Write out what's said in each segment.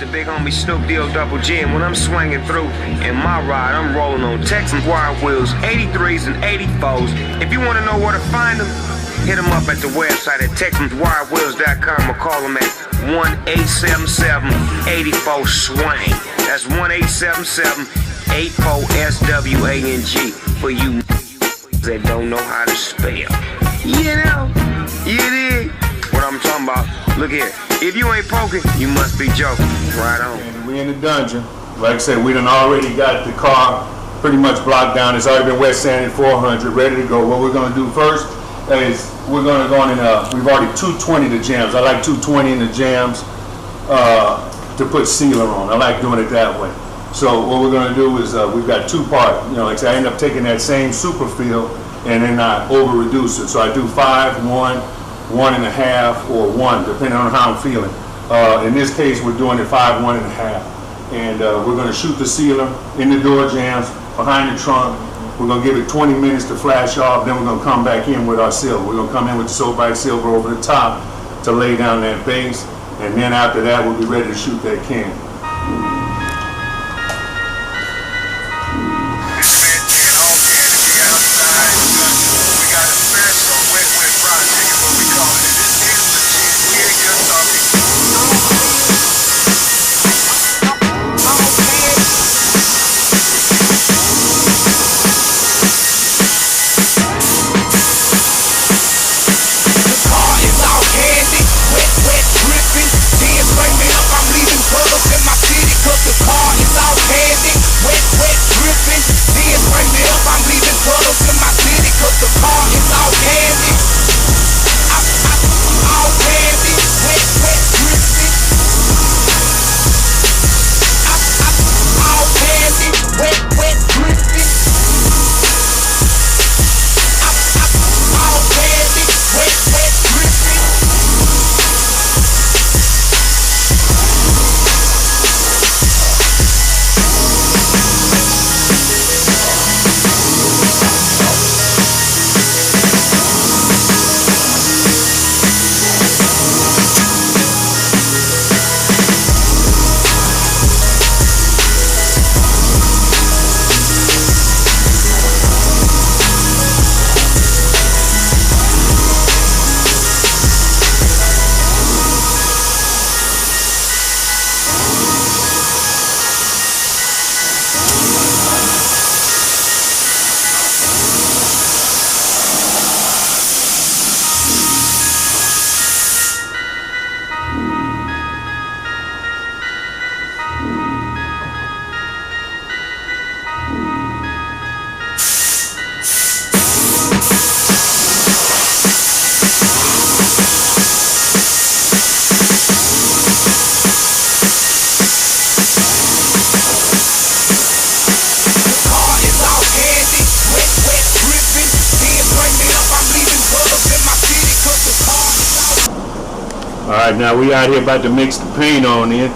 the big homie Snoop Deal Double G, and when I'm swinging through in my ride, I'm rolling on Texas wire wheels, 83s and 84s. If you want to know where to find them, hit them up at the website at TexansWireWheels.com or call them at 1-877-84-SWANG. That's 1-877-84-SWANG for you that don't know how to spell. You know? You dig what I'm talking about? Look here. If you ain't poking, you must be joking. Right on. And we in the dungeon. Like I said, we done already got the car pretty much blocked down. It's already been wet sanded 400, ready to go. What we're going to do first is we're going to go in, we've already 220 the jams. I like 220 in the jams to put sealer on. I like doing it that way. So what we're going to do is we've got two-part. You know, like I said, I end up taking that same super fill and then I over-reduce it. So I do 5, 1, 1.5, or 1, depending on how I'm feeling. In this case, we're doing it 5, 1.5. And we're going to shoot the sealer in the door jams, behind the trunk. We're going to give it 20 minutes to flash off, then we're going to come back in with our silver. We're going to come in with the So Bright Silver over the top to lay down that base, and then after that, we'll be ready to shoot that can. Alright, now we out here about to mix the paint on in.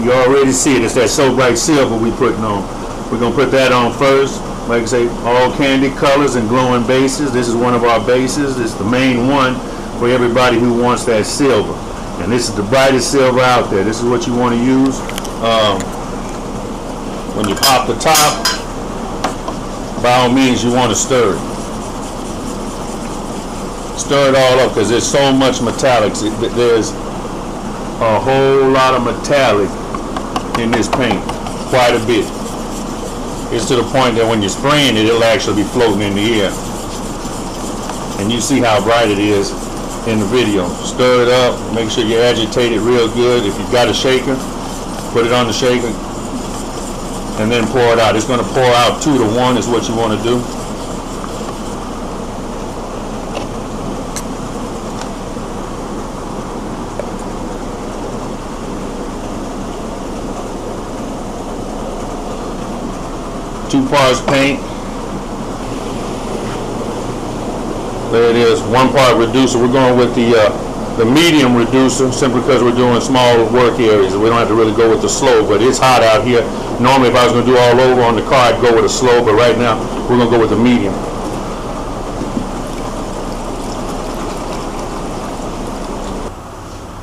You already see it, it's that So Bright Silver we putting on. We're going to put that on first. Like I say, all candy colors and glowing bases. This is one of our bases. It's the main one for everybody who wants that silver. And this is the brightest silver out there. This is what you want to use. When you pop the top, by all means you want to stir it. Stir it all up because there's so much metallics. There's a whole lot of metallic in this paint, quite a bit. It's to the point that when you're spraying it, it'll actually be floating in the air. And you see how bright it is in the video. Stir it up, make sure you agitate it real good. If you've got a shaker, put it on the shaker and then pour it out. It's going to pour out 2 to 1 is what you want to do. Two parts paint. There it is. 1 part reducer. We're going with the medium reducer simply because we're doing small work areas. We don't have to really go with the slow, but it's hot out here. Normally if I was going to do all over on the car, I'd go with a slow, but right now we're going to go with the medium.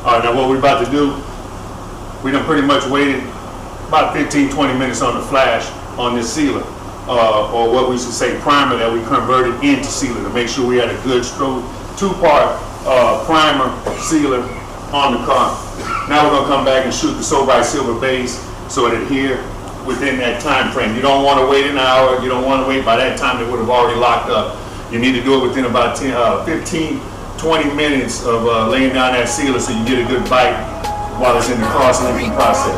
Alright, now what we're about to do, We done pretty much waited about 15, 20 minutes on the flash on this sealer, or what we should say primer that we converted into sealer to make sure we had a good two-part primer sealer on the car. Now we're gonna come back and shoot the So-Bright Silver base so it adhere within that time frame. You don't want to wait an hour. You don't want to wait. By that time it would have already locked up. You need to do it within about 15, 20 minutes of laying down that sealer so you get a good bite while it's in the cross-linking process.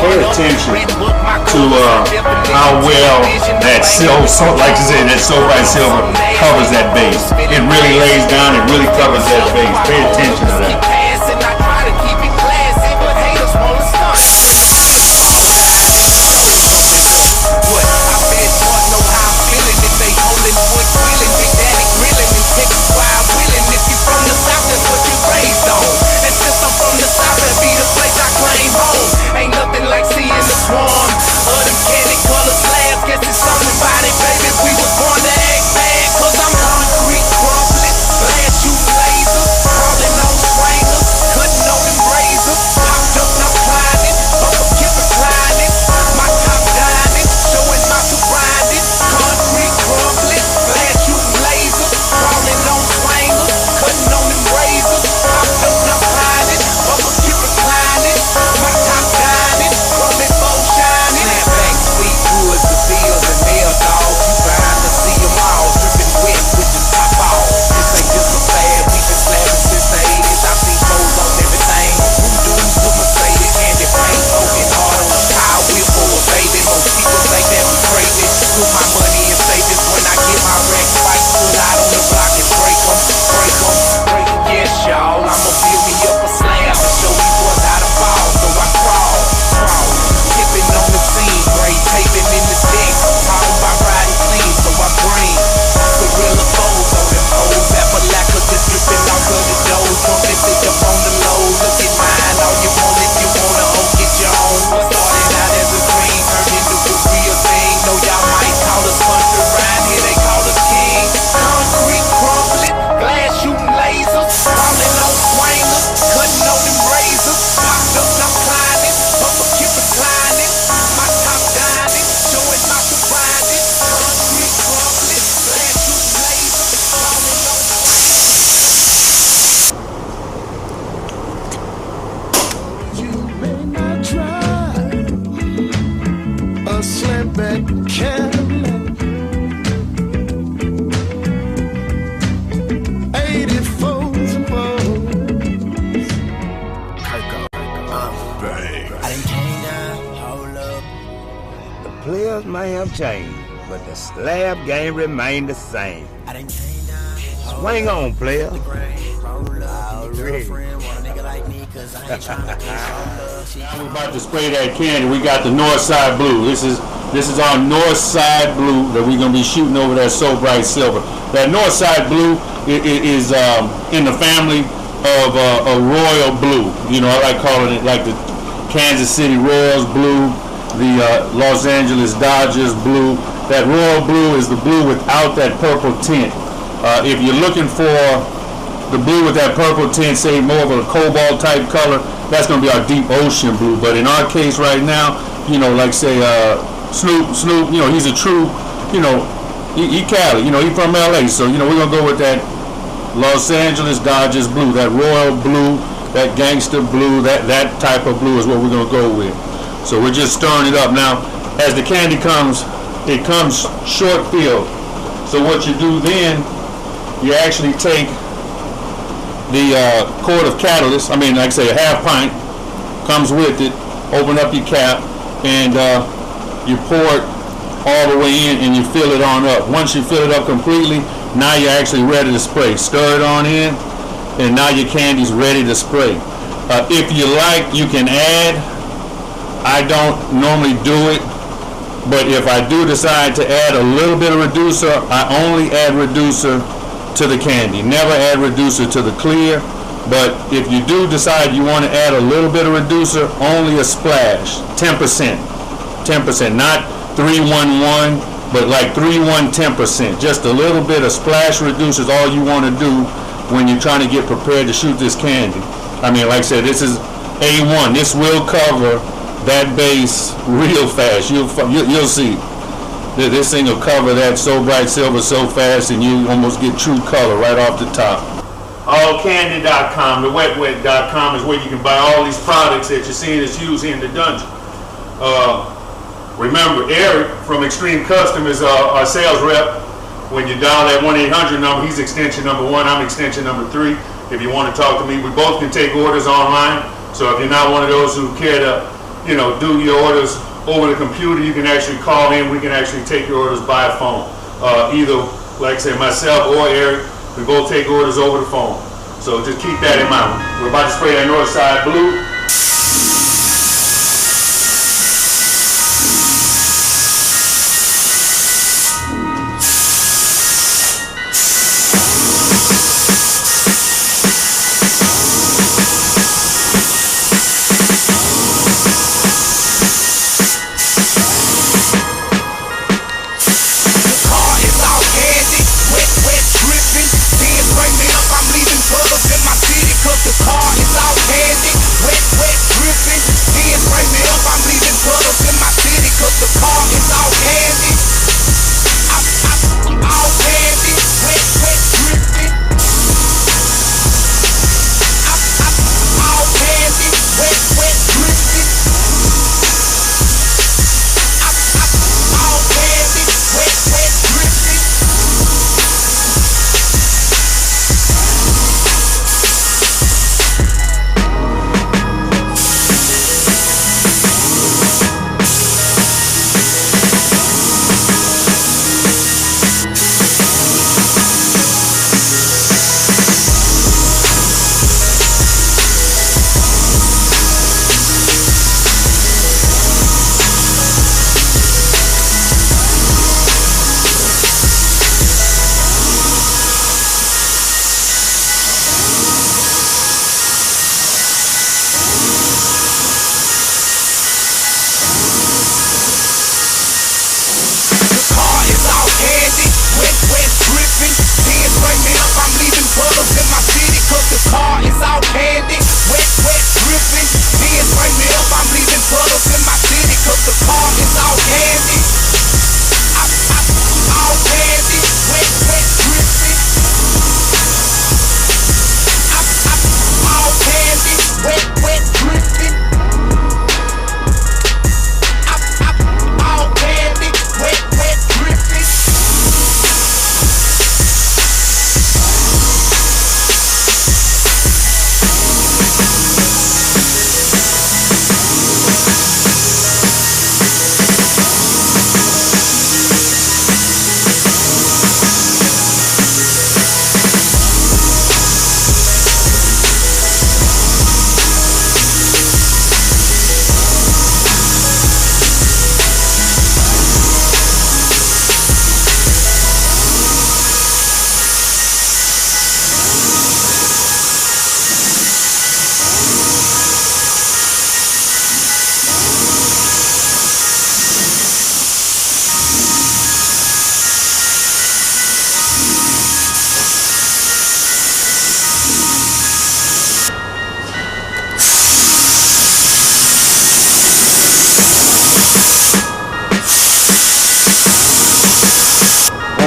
Pay attention to how well that like I said, that So-Bright Silver covers that base. It really lays down, it really covers that base. Pay attention to that. Players may have changed, but the slab game remained the same. Swing on, player. We're about to spray that candy. We got the Northside Blue. This is our Northside Blue that we're gonna be shooting over that So-Bright Silver. That Northside Blue is in the family of a royal blue. You know, I like calling it like the Kansas City Royals blue, the Los Angeles Dodgers blue. That royal blue is the blue without that purple tint. If you're looking for the blue with that purple tint, say more of a cobalt type color, that's going to be our deep ocean blue. But in our case right now, you know, like say Snoop, you know, he's a true, you know, he Cali, you know, he from LA. So, you know, we're going to go with that Los Angeles Dodgers blue, that royal blue, that gangster blue, that type of blue is what we're going to go with. So we're just stirring it up. Now, as the candy comes, it comes short filled. So what you do then, you actually take the quart of catalyst, I mean, like I say, a half pint, comes with it. Open up your cap and you pour it all the way in and you fill it on up. Once you fill it up completely, now you're actually ready to spray. Stir it on in and now your candy's ready to spray. If you like, you can add. I don't normally do it, but if I do decide to add a little bit of reducer, I only add reducer to the candy. Never add reducer to the clear. But if you do decide you want to add a little bit of reducer, only a splash, 10%. 10%, not 3-1-1, but like 3-1, 10%. Just a little bit of splash reducer is all you want to do when you're trying to get prepared to shoot this candy. I mean, like I said, this is A1. This will cover that base real fast. You'll see. This thing will cover that so bright silver so fast, and you almost get true color right off the top. Allcandy.com, the wetwet.com is where you can buy all these products that you're seeing us use here in the dungeon. Remember, Eric from Extreme Custom is our sales rep. When you dial that 1-800 number, he's extension number 1, I'm extension number 3. If you want to talk to me, we both can take orders online. So if you're not one of those who care to, do your orders over the computer, you can actually call in. We can actually take your orders by phone. Either, like I said, myself or Eric, we both take orders over the phone. So just keep that in mind. We're about to spray that Northside blue.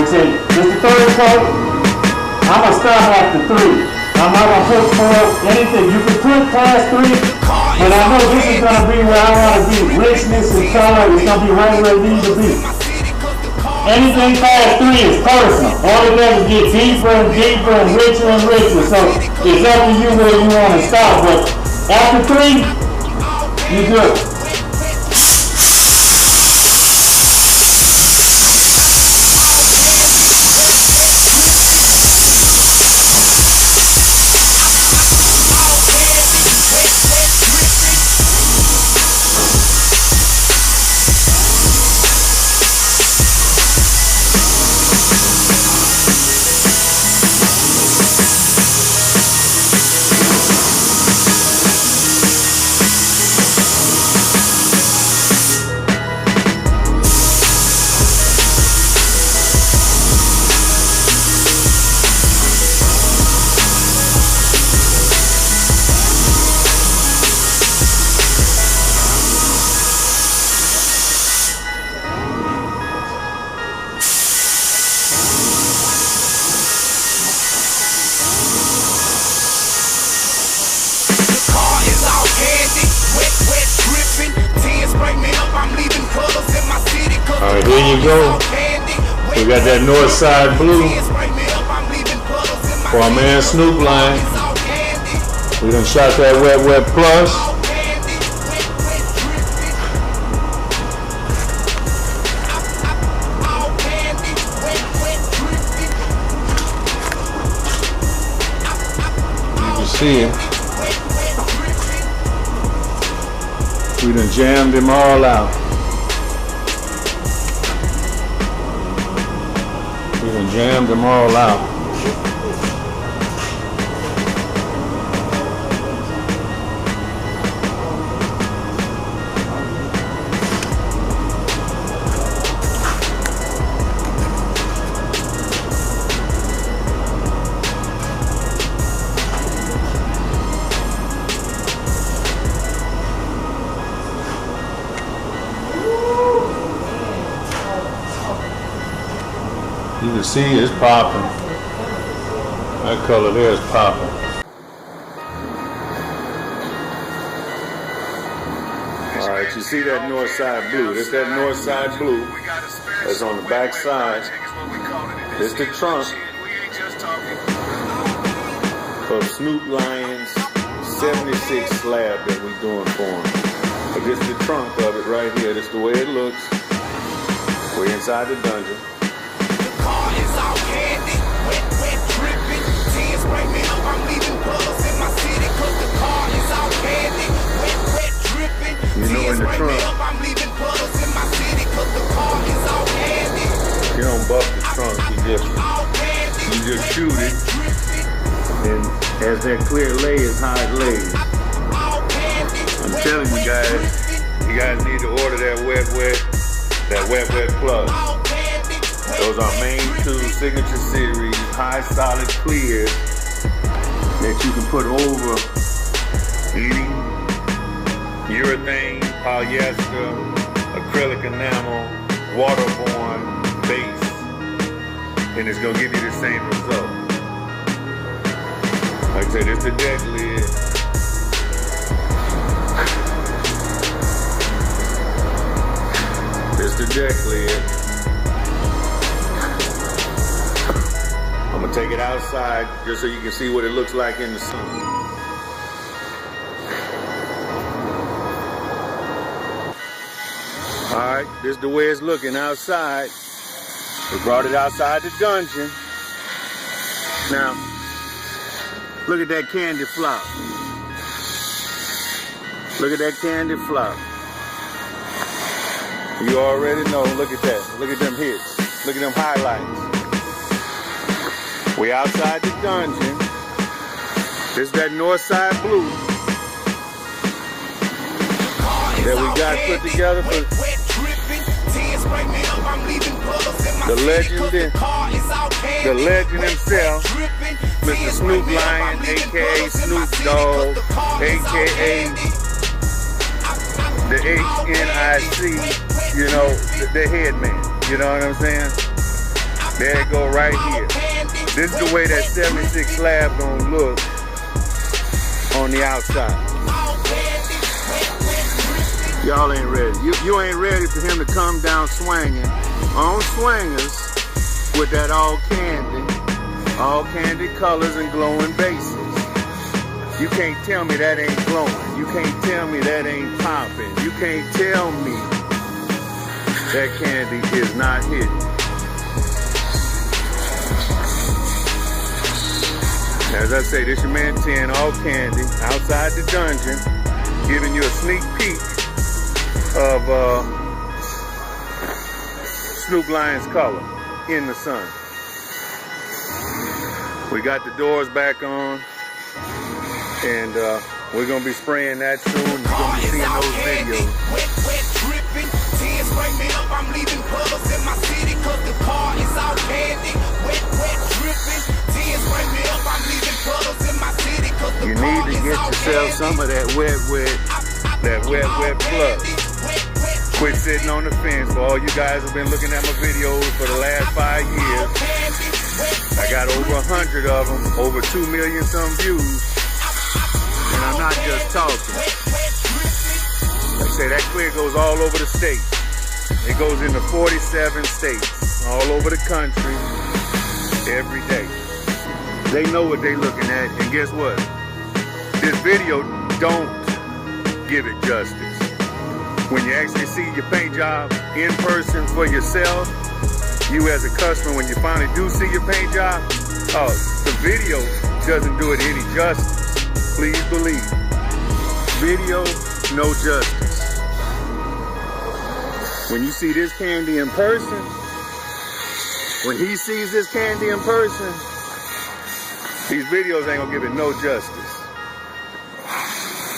This is the third coat. I'm going to start after 3. I'm not going to put more anything. You can put past 3, but I know this is going to be where I want to be. Richness and color is going to be right where it needs to be. Anything past 3 is personal. All it does is get deeper and deeper and richer and richer. So it's up to you where you want to stop. But after 3, You good. Alright, here you go. We got that Northside blue for our man Snoop line. We done shot that Wet Plus. You can see it. We done jammed them all out. We done jammed them all out. You can see it's popping. That color there is popping. Alright, you see that Northside blue. This that Northside blue that's on the back side. This the trunk of Snoop Lion's 76 slab that we doing for him. But this is the trunk of it right here. This is the way it looks. We're inside the dungeon. You know, in the trunk, you don't buff the trunk, you just shoot it, and as that clear lay is how it lays. I'm telling you guys need to order that Wet Plus. Those are main two signature series, high solid clears that you can put over any urethane, polyester, acrylic enamel, waterborne base, and it's gonna give you the same result. Like I said, it's the deck lid. It's the deck lid. I'm gonna take it outside just so you can see what it looks like in the sun. Alright, this is the way it's looking outside. We brought it outside the dungeon. Now, look at that candy flop. Look at that candy flop. You already know, look at that. Look at them hits. Look at them highlights. We outside the dungeon. This is that Northside blue that we got put together for the legend himself, Mr. Snoop Lion, aka Snoop Dogg, aka the HNIC, you know, the head man, you know what I'm saying? There it go right here. This is the way that 76 slab gonna look on the outside. Y'all ain't ready. You ain't ready for him to come down swinging on swingers with that all candy colors and glowing bases. You can't tell me that ain't glowing. You can't tell me that ain't popping. You can't tell me that candy is not hidden. As I say, this your man 10, all candy, outside the dungeon, giving you a sneak peek of Snoop Lion's color in the sun. We got the doors back on, and we're gonna be spraying that soon. You're gonna be seeing those videos. Wet, dripping. Tears bring me up. I'm leaving puddles in my city, cause the car is all candy. Wet, dripping. Tears bring me up. I'm leaving puddles in my city, cause the You need to get yourself some of that wet plug. Quit sitting on the fence. For all you guys who've been looking at my videos for the last 5 years, I got over 100 of them, over 2 million some views, and I'm not just talking. Like I say, that clear goes all over the state. It goes into 47 states, all over the country, every day. They know what they looking at, and guess what? This video don't give it justice. When you actually see your paint job in person for yourself, you as a customer, when you finally do see your paint job, the video doesn't do it any justice. Please believe. Video, no justice. When you see this candy in person, when he sees this candy in person, these videos ain't gonna give it no justice.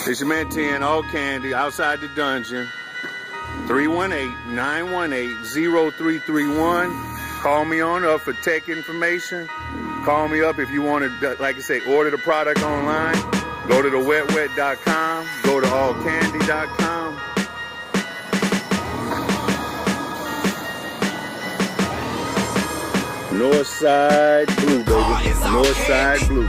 It's your man 10, all candy, outside the dungeon. 318-918-0331. Call me on up for tech information. Call me up if you want to, like I say, order the product online. Go to thewetwet.com. Go to allcandy.com. Northside Blue, baby. Northside Blue.